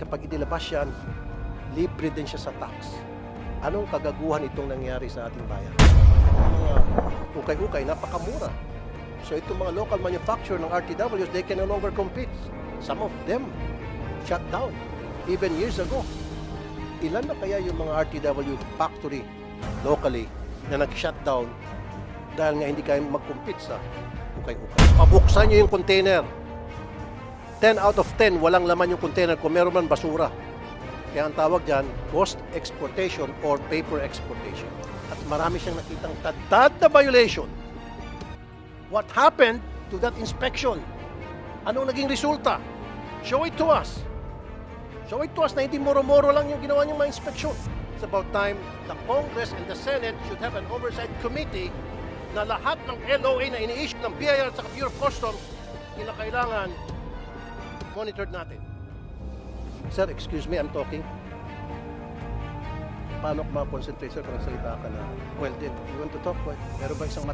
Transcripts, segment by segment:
kapag inilabas yan, libre din siya sa tax. Anong kagaguhan itong nangyari sa ating bayan? Mga ukay-ukay, napakamura. So itong mga local manufacturer ng RTWs, they can no longer compete. Some of them shut down, even years ago. Ilan na kaya yung mga RTW factory locally na nag-shut down dahil nga hindi kayo mag-compete sa ukay-ukay? Pabuksan nyo yung container. 10 out of 10, walang laman yung container. Kung meron man, basura. Kaya ang tawag dyan, ghost exportation or paper exportation. At marami siyang nakitang tad na violation. What happened to that inspection? Anong naging resulta? Show it to us. Show it to us na hindi moro-moro lang yung ginawa niyong mga inspection. It's about time the Congress and the Senate should have an oversight committee na lahat ng LOA na ini-issue ng B.I.R. at Bureau of Customs kinakailangan monitored natin. Sir, excuse me, I'm talking. Paano ka ma-concentrate, sir, kung nagsalita ka na? Well, then, you want to talk? Well, meron ba isang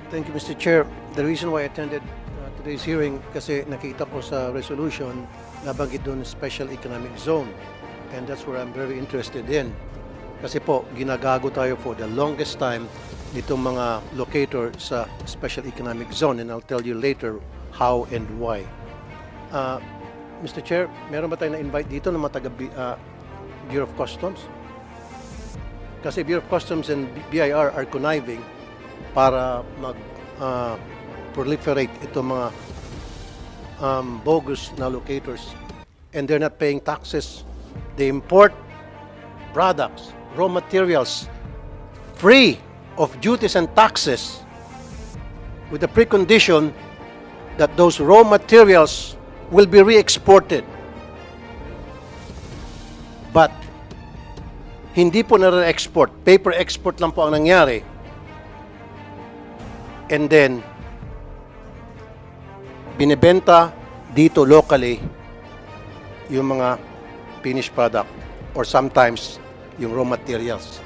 Thank you, Mr. Chair. The reason why I attended today's hearing kasi nakita ko sa resolution nabanggit doon special economic zone. And that's where I'm very interested in. Kasi po, ginagago tayo for the longest time nitong mga locator sa special economic zone. And I'll tell you later how and why. Mr. Chair, meron ba tayo na-invite dito ng mga taga Bureau of Customs? Kasi Bureau of Customs and BIR are conniving para proliferate itong mga bogus na locators, and they're not paying taxes. They import products, raw materials, free of duties and taxes with the precondition that those raw materials will be re-exported. But hindi po na-re-export. Paper export lang po ang nangyari. And then, binibenta dito locally yung mga finished product or sometimes yung raw materials.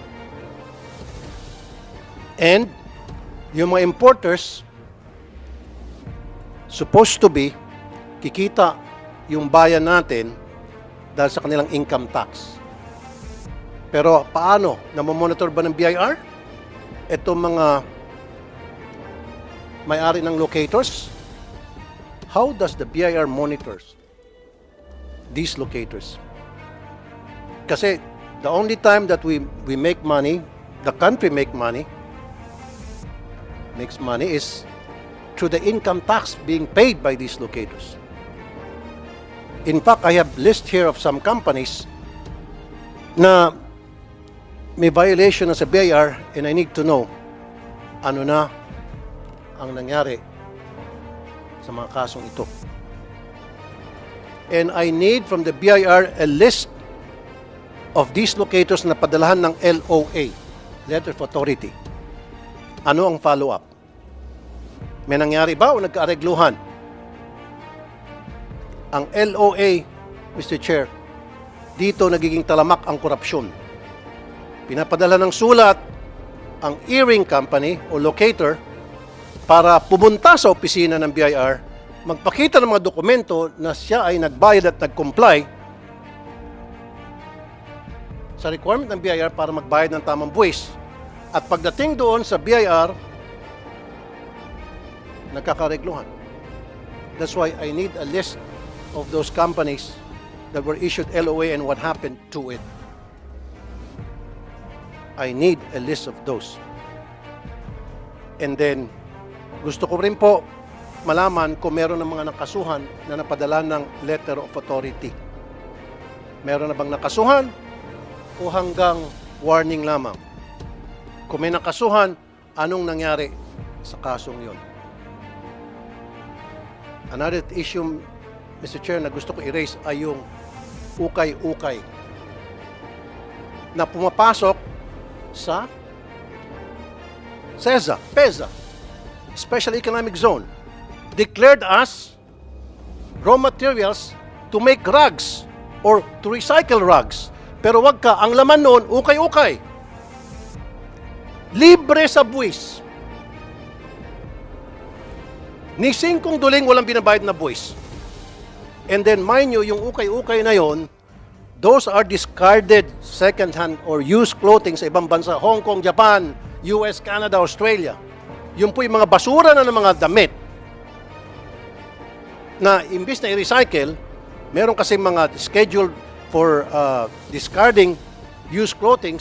And yung mga importers supposed to be kikita yung bayan natin dahil sa kanilang income tax. Pero paano? Namomonitor ba ng BIR? Itong mga may-ari ng locators? How does the BIR monitors these locators? Kasi the only time that we make money, the country makes money is through the income tax being paid by these locators. In fact, I have list here of some companies na may violation na sa BIR, and I need to know ano na ang nangyari sa mga kasong ito. And I need from the BIR a list of these locators na padalahan ng LOA, Letter of Authority. Ano ang follow-up? May nangyari ba o nagkaaregluhan? Ang LOA, Mr. Chair, dito nagiging talamak ang korupsyon. Pinapadala ng sulat ang earring company o locator para pumunta sa opisina ng BIR, magpakita ng mga dokumento na siya ay nagbayad at nag-comply sa requirement ng BIR para magbayad ng tamang buwis. At pagdating doon sa BIR, nagkakaregluhan. That's why I need a list of those companies that were issued LOA and what happened to it. I need a list of those. And then, gusto ko rin po malaman kung meron ng mga nakasuhan na napadala ng letter of authority. Meron na bang nakasuhan o hanggang warning lamang? Kung may nakasuhan, anong nangyari sa kasong yon? Another issue, Mr. Chair, na gusto ko i-raise ay yung ukay-ukay na pumapasok sa PEZA, Special Economic Zone, declared as raw materials to make rugs or to recycle rugs. Pero wag ka, ang laman noon, ukay-ukay. Libre sa buwis. Ni singkong duling walang binabayad na buwis. And then mind you, yung ukay-ukay na yon, those are discarded second-hand or used clothing sa ibang bansa, Hong Kong, Japan, US, Canada, Australia. Yun po yung mga basura na ng mga damit na imbis na i-recycle, meron kasi mga scheduled for discarding used clothing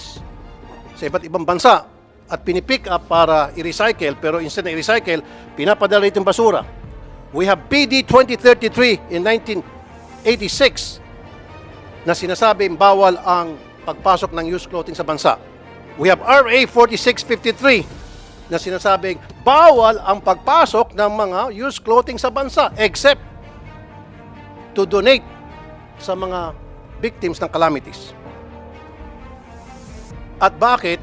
sa iba't ibang bansa at pinipick up para i-recycle, pero instead na i-recycle, pinapadala itong basura. We have PD 2033 in 1986 na sinasabing bawal ang pagpasok ng used clothing sa bansa. We have RA 4653 na sinasabing bawal ang pagpasok ng mga used clothing sa bansa except to donate sa mga victims ng calamities. At bakit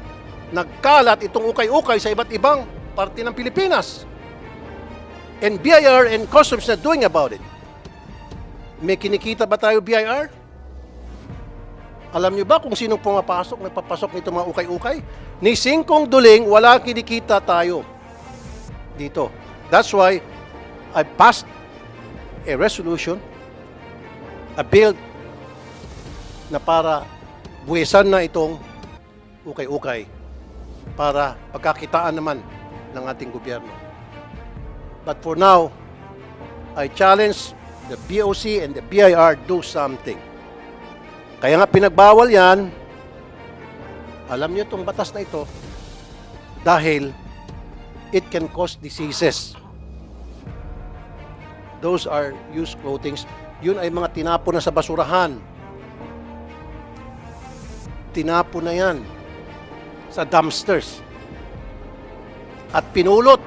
nagkalat itong ukay-ukay sa iba't ibang parte ng Pilipinas? And BIR and Customs na doing about it. May kinikita ba tayo, BIR? Alam niyo ba kung sinong pumapasok, nagpapasok nito mga ukay-ukay? Ni singkong duling, wala kinikita tayo dito. That's why I passed a resolution, a bill na para buwisan na itong ukay-ukay para pagkakitaan naman ng ating gobyerno. But for now, I challenge the BOC and the BIR do something. Kaya nga pinagbawal yan, alam niyo itong batas na ito, dahil it can cause diseases. Those are used clothing. Yun ay mga tinapon na sa basurahan. Tinapon na yan sa dumpsters. At pinulot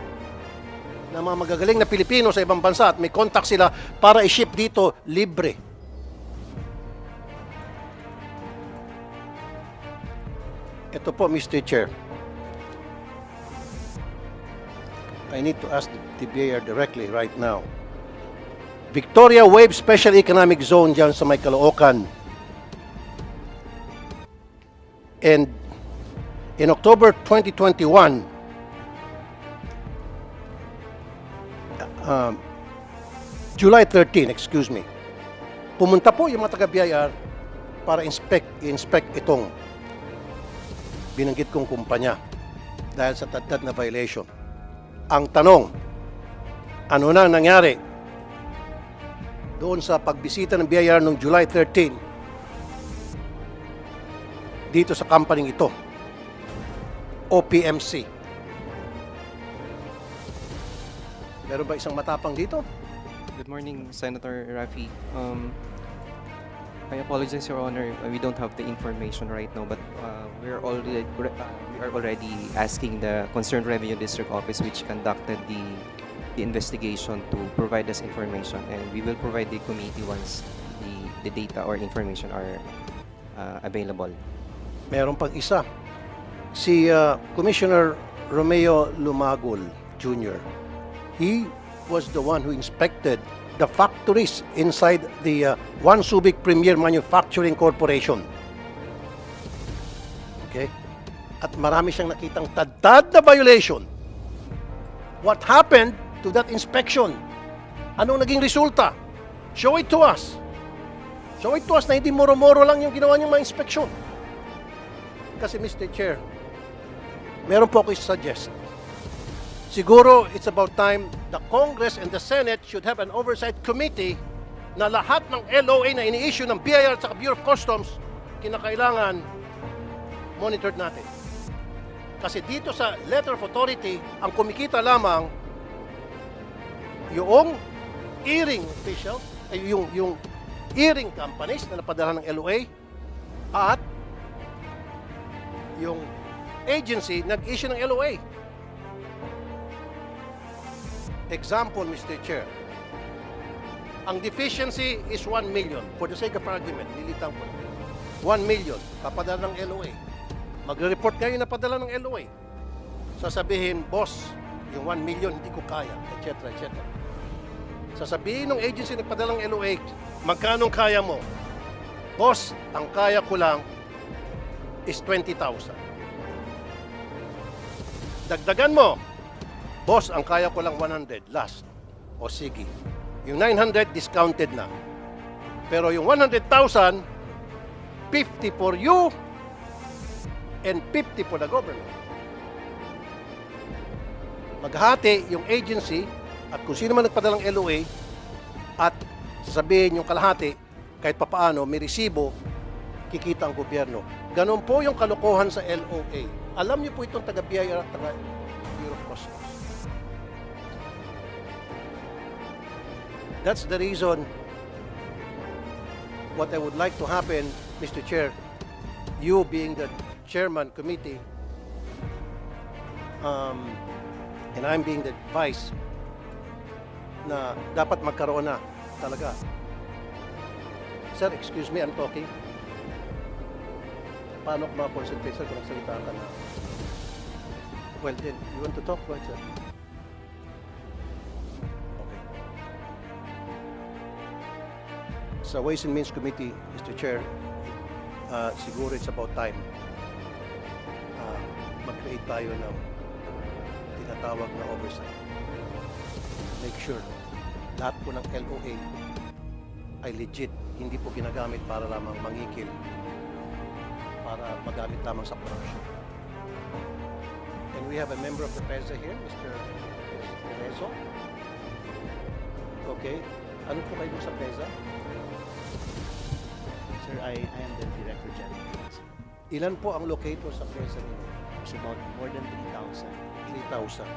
ng mga magagaling na Pilipino sa ibang bansa at may contact sila para i-ship dito libre. Ito po, Mr. Chair. I need to ask the BIR directly right now. Victoria Wave Special Economic Zone dyan sa may Caloocan. And in October 2021, July 13, excuse me, pumunta po yung mga taga-BIR para inspect itong binanggit kong kumpanya dahil sa tagtad na violation. Ang tanong, ano na nangyari doon sa pagbisita ng BIR noong July 13 dito sa company ito, OPMC? Meron ba isang matapang dito? Good morning, Senator Raffy. I apologize, Your Honor. We don't have the information right now, but we are already asking the concerned revenue district office, which conducted the investigation, to provide us information, and we will provide the committee once the data or information are available. Meron pang isa. Si Commissioner Romeo Lumagul Jr. He was the one who inspected the factories inside the One Subic Premier Manufacturing Corporation. Okay? At marami siyang nakitang tad na violation. What happened to that inspection? Anong naging resulta? Show it to us. Show it to us na hindi moro-moro lang yung ginawa niyang mga inspeksyon. Kasi Mr. Chair, meron po ako i-suggest. Siguro it's about time the Congress and the Senate should have an oversight committee na lahat ng LOA na ini-issue ng BIR at Bureau of Customs kinakailangan monitored natin. Kasi dito sa letter of authority, ang kumikita lamang yung earring officials, yung earring companies na napadala ng LOA at yung agency nag-issue ng LOA. Example, Mr. Chair. Ang deficiency is 1 million. For the sake of argument, nilitang po. 1 million, papadala ng LOA. Magre-report kayo na padala ng LOA. Sasabihin, boss, yung 1 million hindi ko kaya, etc. etc. Sasabihin ng agency na padala ng LOA, magkano kaya mo? Boss, ang kaya ko lang is 20,000. Dagdagan mo, boss, ang kaya ko lang 100, last. O sige, yung 900 discounted na. Pero yung 100,000, 50 for you and 50 for the government. Maghati yung agency at kung sino man nagpadalang LOA at sasabihin yung kalahati, kahit papaano, may resibo, kikita ang gobyerno. Ganon po yung kalokohan sa LOA. Alam niyo po itong taga B.I.R. at taga Bureau of Customs. That's the reason what I would like to happen, Mr. Chair, you being the chairman committee, and I'm being the vice, na dapat magkaroon na talaga. Sir, excuse me, I'm talking. Paano ko ma-concentrate, sir, kung nagsalita ka na? Well, then, you want to talk? Go ahead, sir. Okay. Sa Ways and Means Committee, Mr. Chair, siguro it's about time mag-create tayo ng tinatawag na oversight. Make sure lahat po ng LOA ay legit, hindi po ginagamit para lamang mangikil, para magamit lamang sa corruption. And we have a member of the PEZA here, Mr. Tereso. Okay. Ano po kayo sa PEZA? Sir, I am the Director General. Ilan po ang locator sa PEZA ninyo? It's about more than 3,000. 3,000.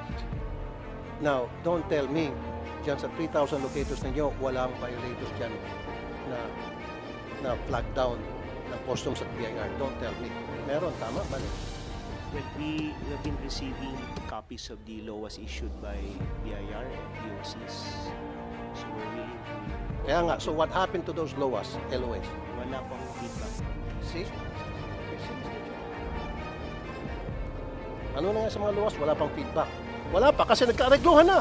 Now, don't tell me, dyan sa 3,000 locators ninyo, walang violators dyan na flag down ng customs at B.I.R. Don't tell me. Meron, tama? Mali. Well, we have been receiving copies of the LOAs issued by B.I.R. and POCs. So we're willing to... Kaya nga, so what happened to those LOAs? Wala pang feedback. See? Ano na nga sa mga LOAs? Wala pang feedback. Wala pa kasi nagkaareglohan na.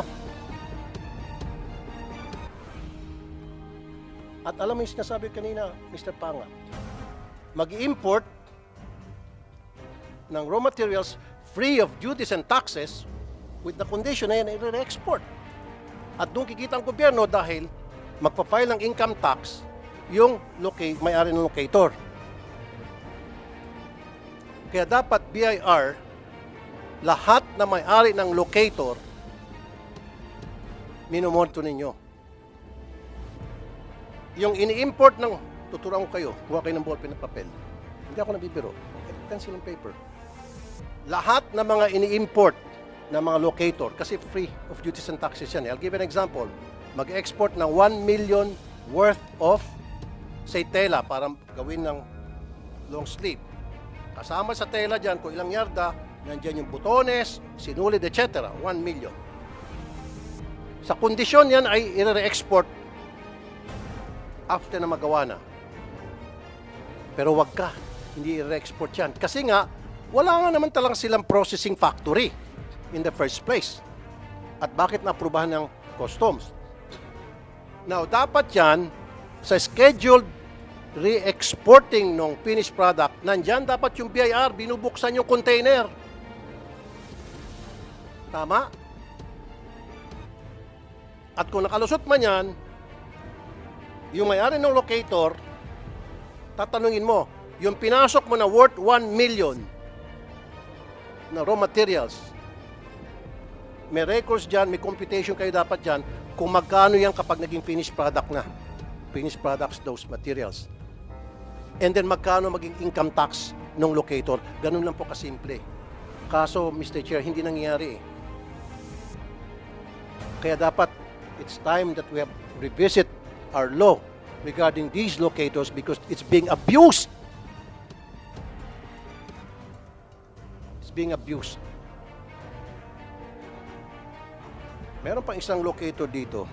At alam mo yung sinasabi kanina, Mr. Panga, mag-import ng raw materials free of duties and taxes with the condition na yan i-re-export. At doon kikita ang gobyerno dahil magpa-file ng income tax yung may-ari ng locator. Kaya dapat B.I.R. lahat na may-ari ng locator minomonitor ninyo. Yung ini-import ng, tuturuan ko kayo, kuha kayo ng ballpen at papel. Hindi ako nabibiro. Pencil and paper. Lahat na mga ini-import na mga locator, kasi free of duties and taxes yan. I'll give an example. Mag-export ng 1 million worth of, say, tela para gawin ng long sleeve. Kasama sa tela dyan, kung ilang yarda, nandiyan yung butones, sinulid, etc. 1 million. Sa kondisyon yan ay i-re-export after na magawa na. Pero wag ka, hindi i-re-export yan. Kasi nga, wala nga naman talang silang processing factory in the first place. At bakit na-aprobahan ng customs? Now, dapat yan, sa scheduled re-exporting ng finished product, nandyan dapat yung B.I.R. binubuksan yung container. Tama? At kung nakalusot man yan, yung may-ari ng locator, tatanungin mo, yung pinasok mo na worth 1 million na raw materials, may records dyan, may computation kayo dapat dyan, kung magkano yan kapag naging finished product na. Finished products, those materials. And then magkano maging income tax ng locator. Ganun lang po kasimple. Kaso, Mr. Chair, hindi nangyayari eh. Kaya dapat, it's time that we have revisit our law regarding these locators because it's being abused. It's being abused. Meron pang isang locator dito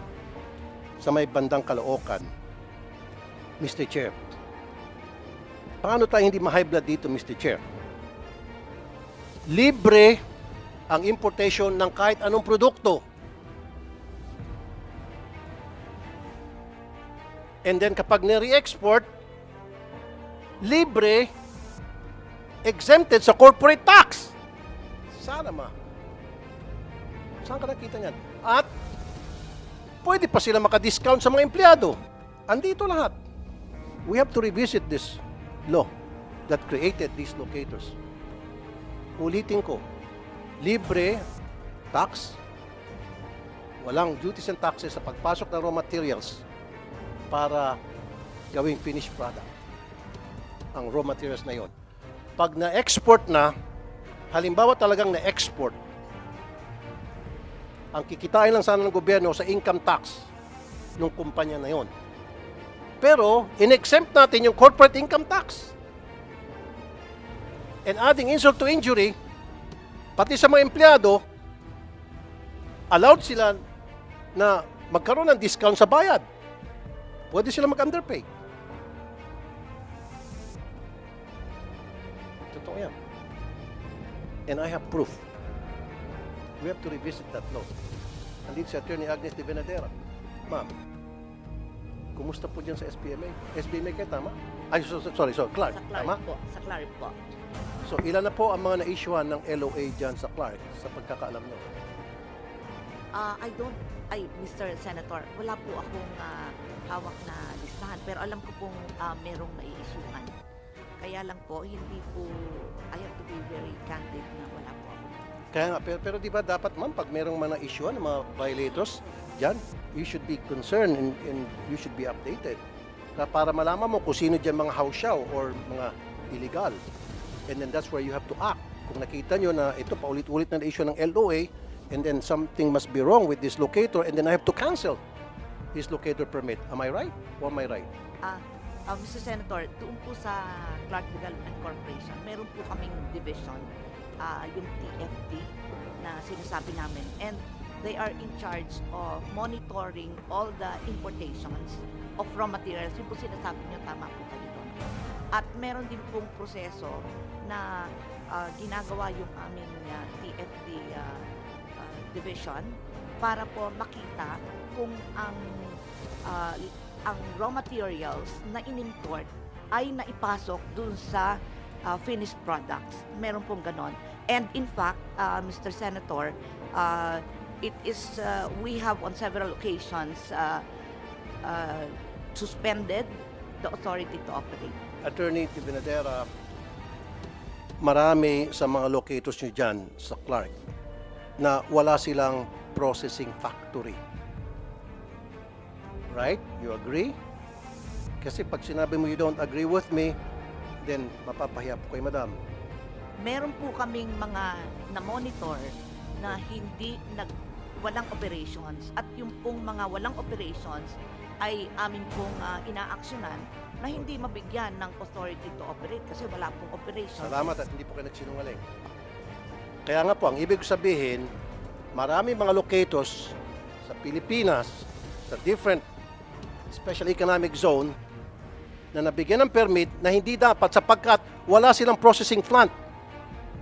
sa may bandang Caloocan, Mr. Chair. Paano tayo hindi ma-high blood dito, Mr. Chair? Libre ang importation ng kahit anong produkto. And then kapag nire-export, libre exempted sa corporate tax. Sana ma. Saan ka nakita niyan? At pwede pa sila maka-discount sa mga empleyado. Andito lahat. We have to revisit this law that created these locators. Ulitin ko, libre tax, walang duties and taxes sa pagpasok ng raw materials para gawing finished product. Ang raw materials na yon. Pag na-export na, halimbawa talagang na-export, ang kikitain lang sana ng gobyerno sa income tax ng kumpanya na yon. Pero, in-exempt natin yung corporate income tax. And adding insult to injury, pati sa mga empleyado, allowed sila na magkaroon ng discount sa bayad. Pwede sila mag-underpay. Totoo yan. And I have proof. We have to revisit that law. Andito si Attorney Agnes de Venadera. Ma'am, kumusta po dyan sa SBMA? SBMA kayo, tama? Ay, sorry, Clark. Sa Clark Tama? po. Sa Clark po. So, ilan na po ang mga na-issuean ng LOA dyan sa Clark sa pagkakaalam nyo? Mr. Senator, wala po akong hawak na listahan. Pero alam ko pong merong nai-issuean. Kaya lang po, hindi po, I have to be very candid na wala po ako. Kaya nga, pero di ba dapat ma'am, pag merong mga na-issuean, mga violators, dyan, you should be concerned and you should be updated. Para malaman mo kung sino dyan mga hausyaw or mga illegal. And then that's where you have to act. Kung nakita nyo na ito paulit-ulit na issue ng LOA, and then something must be wrong with this locator, and then I have to cancel his locator permit. Am I right? Or am I right? Mr. Senator, doon po sa Clark Development Corporation, meron po kaming division, yung TFD na sinasabi namin. And they are in charge of monitoring all the importations of raw materials. Yung po sinasabi niyo, tama po kayo doon. At meron din pong proseso na ginagawa yung aming TFD division para po makita kung ang raw materials na in-import ay naipasok dun sa finished products. Meron pong ganon. And in fact, Mr. Senator, it is, we have on several occasions suspended the authority to operate. Attorney de Venadera, marami sa mga locators nyo dyan sa Clark na wala silang processing factory. Right? You agree? Kasi pag sinabi mo you don't agree with me, then mapapahiya po kay madam. Meron po kaming mga na-monitor na walang operations, at yung pong mga walang operations ay amin pong inaaksyonan na hindi mabigyan ng authority to operate kasi wala pong operations. Salamat at hindi po kayo nagsinungaling. Kaya nga po, ang ibig sabihin, marami mga locators sa Pilipinas, sa different special economic zone, na nabigyan ng permit na hindi dapat sapagkat wala silang processing plant.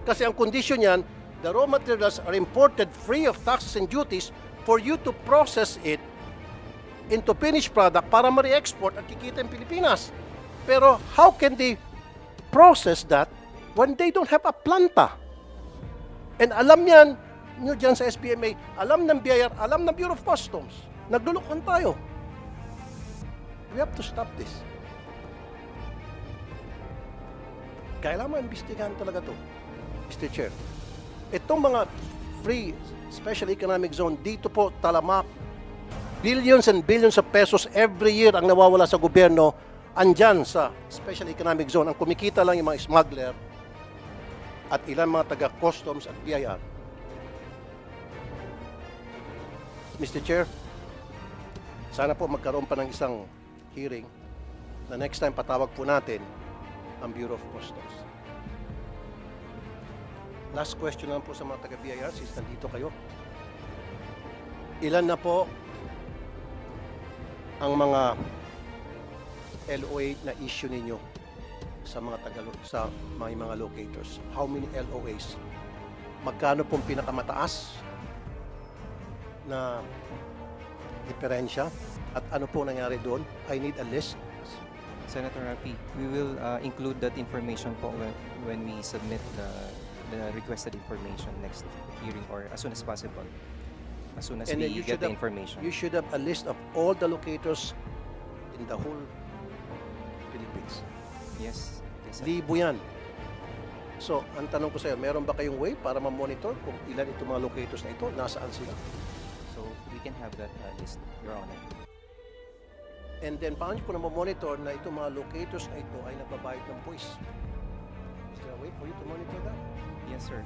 Kasi ang condition yan, the raw materials are imported free of taxes and duties for you to process it into finished product para ma-re-export at kikita in Pilipinas. Pero how can they process that when they don't have a planta? And alam yan, nyo dyan sa SBMA, alam ng B.I.R., alam ng Bureau of Customs. Naglulukan tayo. We have to stop this. Kailangan imbestigahan talaga to, Mr. Chair. Itong mga free special economic zone, dito po talamak, billions and billions of pesos every year ang nawawala sa gobyerno, andyan sa special economic zone. Ang kumikita lang yung mga smuggler at ilang mga taga-customs at B.I.R. Mr. Chair, sana po magkaroon pa ng isang hearing na next time patawag po natin ang Bureau of Customs. Last question lang po sa mga taga-B.I.R. since nandito kayo. Ilan na po ang mga LOA na issue ninyo sa mga locators? How many LOAs? Magkano pong pinakamataas na diferensya? At ano po nangyari doon? I need a list. Senator Raffy, we will include that information po when we submit the requested information next hearing or as soon as possible. As soon as And then we you get should the have- information. You should have a list of all the locators in the whole Philippines. Yes. Yes, sir. Libo yan. So, ang tanong ko sa'yo, meron ba kayong way para ma-monitor kung ilan itong mga locators na ito, nasaan sila? So we can have that list, Your Honor. And then, paano ko na ma-monitor na itong mga locators na ito ay nagbabayad ng buwis? Is there a way for you to monitor that? Yes, sir.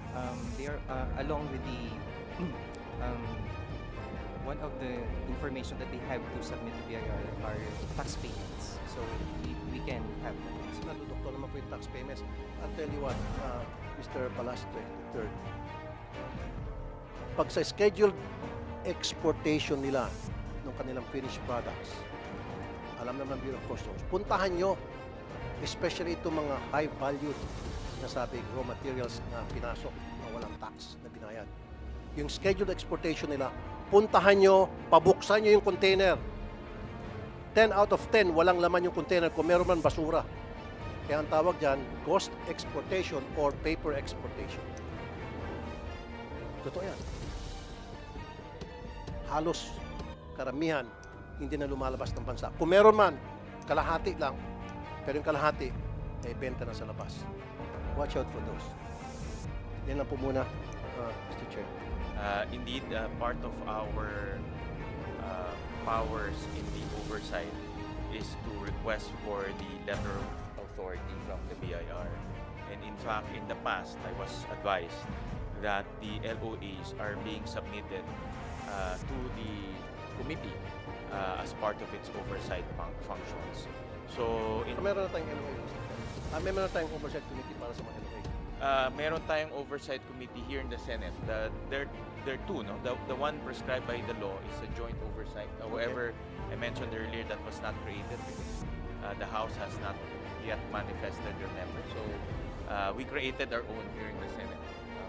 They are along with the one of the information that they have to submit to B.I.R. are tax payments. So we can have that. Kasi nadudukto naman po yung tax payments. I'll tell you what, Mr. Palastre III, pag sa scheduled exportation nila ng kanilang finished products, alam naman ng Bureau of Customs, puntahan nyo, especially itong mga high-valued na sabi raw materials na pinasok na walang tax na binayad. Yung scheduled exportation nila, puntahan nyo, pabuksan nyo yung container. 10 out of 10, walang laman yung container kung meron man basura. Kaya ang tawag dyan, ghost exportation or paper exportation. Totoo yan. Halos karamihan hindi na lumalabas ng bansa. Kung meron man, kalahati lang. Pero yung kalahati, ay benta na sa labas. Watch out for those. Yan lang po muna, Mr. Chair. Indeed, part of our powers in the oversight is to request for the letter of authority from the BIR. And in fact, in the past, I was advised that the LOAs are being submitted to the committee as part of its oversight functions. So, So, meron na tayong LOA, Mr. Chair. Meron na tayong oversight committee para sa mga LOA. meron tayong oversight committee here in the Senate. There are two, no? The one prescribed by the law is a joint oversight. However, I mentioned earlier that was not created because the House has not yet manifested their members. So we created our own here in the Senate,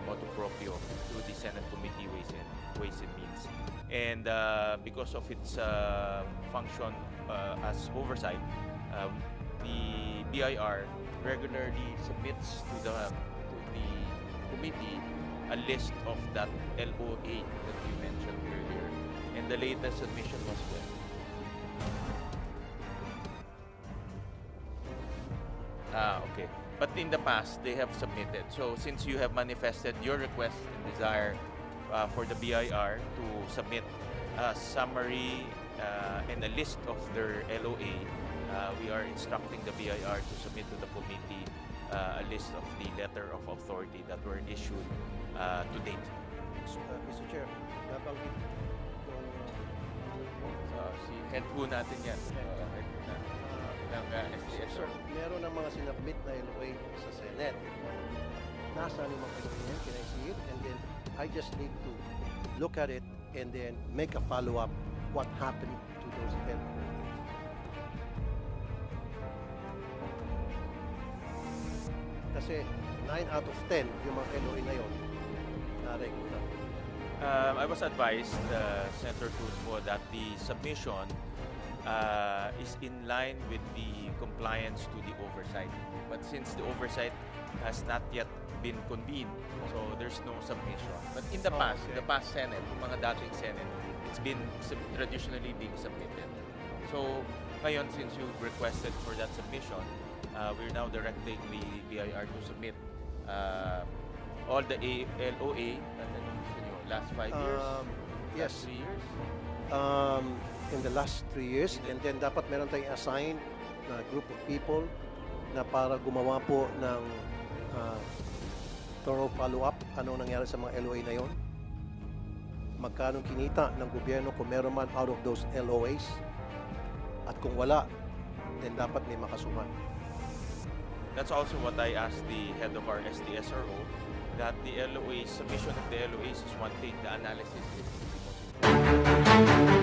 motu proprio, through the Senate Committee Ways and Means. And because of its function as oversight, the BIR regularly submits to the committee a list of that LOA that you mentioned earlier. And the latest submission was when? Okay. But in the past, they have submitted. So since you have manifested your request and desire for the BIR to submit a summary and a list of their LOA, we are instructing the BIR to submit to the committee a list of the letter of authority that were issued to date. Mr. Chair, nabanggit yung Si head po natin yan. Head po natin ng SDS. sir, meron ng mga sinabmit na LOA sa Senate. Nasaan yung mga LOA niyan? Can I see it? And then, I just need to look at it and then make a follow-up what happened to those LOA. Kasi 9 out of 10 yung mga LOA na yun na regular. I was advised, Senator Tulfo, that the submission is in line with the compliance to the oversight. But since the oversight has not yet been convened, so there's no submission. But in the past, okay. the past Senate, yung mga dating Senate, it's been traditionally being submitted. So ngayon, since you requested for that submission, we're now directing the BIR to submit all the LOA last 5 years, Yes. last 3 years. In the last 3 years, and then dapat meron tayong assigned na group of people na para gumawa po ng thorough follow-up, anong nangyari sa mga LOA na yon, magkano kinita ng gobyerno kung meron man out of those LOAs, at kung wala, then dapat may makasuhan. That's also what I asked the head of our SDSRO, that the LOA, submission of the LOAs is one thing, the analysis is the most important.